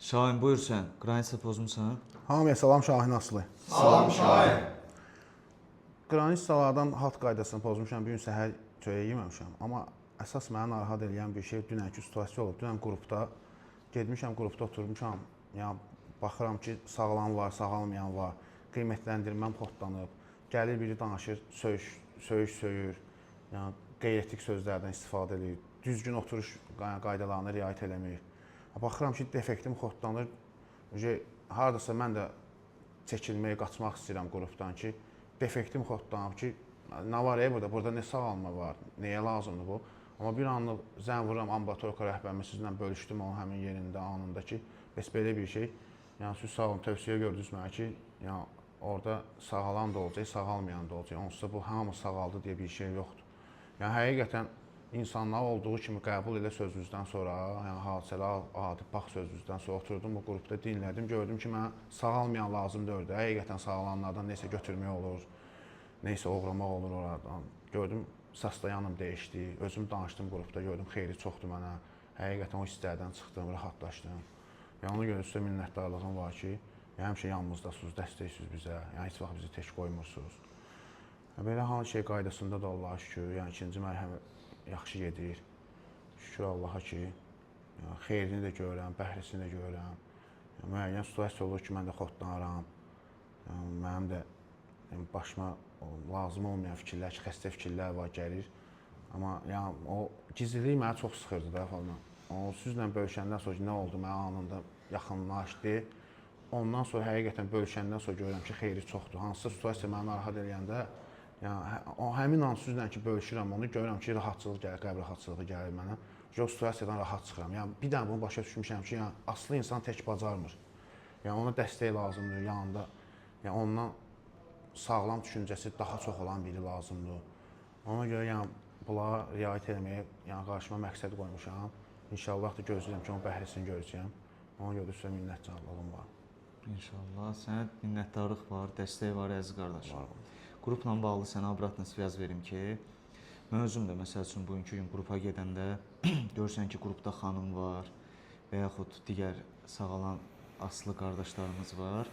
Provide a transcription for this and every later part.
Şahin buyur sən, qranitsa pozmusan? Hamıya salam, Şahin Aslı. Salam Şahin. Qranitsalardan halk qaydasını pozmuşam, bir gün səhər çöyə yeməmişəm. Amma əsas məni narahat edən bir şey dünənki situasiya olub. Dünən qrupda, gedmişəm qrupda oturmuşam. Yəni, baxıram ki, sağlam var, sağalmayan var. Qiymətləndirməm xodlanıb. Gəlir biri danışır, söyür. Yəni, qeyri-etik sözlərdən istifadə edir. Düzgün oturuş qaydalarına riayət eləmir. Baxıram ki, defektim xodlanır. Haradasa mən də çəkilməyə, qaçmaq istəyirəm qrupdan ki, defektim xodlanıb ki, nə var burada nə sağalma var, nəyə lazımdır bu. Amma bir anlıq zəng vururam ambulatorika rəhbərimi, sizlə bölüşdüm onun həmin yerində, anında ki, bəs belə bir şey. Yəni, siz sağ olun, tövsiyə gördünüz mənə ki, yəni, orada sağalan da olacaq, sağalmayan da olacaq. Onsuz da bu hamı sağaldı deyə bir şey yoxdur. Yəni, həqiqətən insanlar olduğu kimi qəbul elə sözünüzdən sonra, yəni hadisələr adi bax sözünüzdən sonra oturdum bu qrupda dinlədim, gördüm ki, mənə sağalmayan lazım deyildi. Həqiqətən sağalanlardan nəsə götürmək olur, nəsə oğramaq olur oradan. Gördüm, səsdayanım dəyişdi, özüm danışdım qrupda, gördüm xeyri çoxdur mənə. Həqiqətən o hisslərdən çıxdım, rahatlaşdım. Yəni, ona görə sizə minnətdarlığım var ki, həmişə yanımızdasınız, dəstəksiniz bizə, yəni heç vaxt bizi tək qoymursunuz. Belə hanı şey qaydasında da Allaha şükür, yəni ikinci mərhəmə yaxşı gedir. Şükür Allaha ki, xeyrini də görürəm, bəhrisini də görürəm. Müəyyən situasiya olur ki, mən də xodlanaram. Mənim də başıma lazım olmayan fikirlər ki, xəstə fikirlər var, gəlir. Amma o gizlilik mənə çox sıxırdı da falan. O sizlə bölüşəndən sonra nə oldu, mənə anında yaxınlaşdı. Ondan sonra həqiqətən bölüşəndən sonra görürəm ki, xeyri çoxdur. Hansısa situasiya mənə narahat eləyəndə, həmin an sizlə ki, bölüşürəm onu, görürəm ki, rahatçılıq gəlir, qəlb rahatçılığı gəlir mənə. O situasiyadan rahat çıxıram. Bir dənə bunu başa düşmüşəm ki, aslı insan tək bacarmır. Ona dəstək lazımdır, yanında. Ondan sağlam düşüncəsi daha çox olan biri lazımdır. Ona görə bunlara riayət etməyə qarşıma məqsəd qoymuşam. İnşallah da gözləyirəm ki, onun bəhrisini görəcəyəm. Ona görə də sizə minnətdarlığım var. İnşallah. Sənə minnətdarlıq var, dəstək var, əziz qardaş. Qrupla bağlı sənə obratna sviyaz verim ki, mən özüm də məsəl üçün bugünkü gün qrupa gedəndə görürsən ki, qrupda xanım var və yaxud digər sağalan aslı qardaşlarımız var.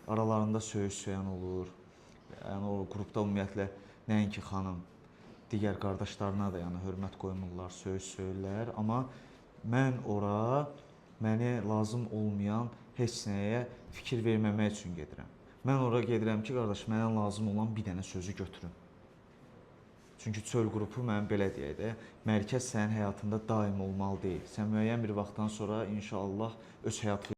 Aralarında söyüş-söyən olur. Yəni, o qrupda ümumiyyətlə nəinki xanım, digər qardaşlarına da hörmət qoymurlar, söyüş-söyürlər. Amma mən ora mənə lazım olmayan heç nəyə fikir verməmək üçün gedirəm. Mən ora gedirəm ki, qardaş, mənə lazım olan bir dənə sözü götürün. Çünki çöl qrupu mənim belə deyək də, mərkəz sənin həyatında daim olmalı deyil. Sən müəyyən bir vaxtdan sonra inşallah öz həyat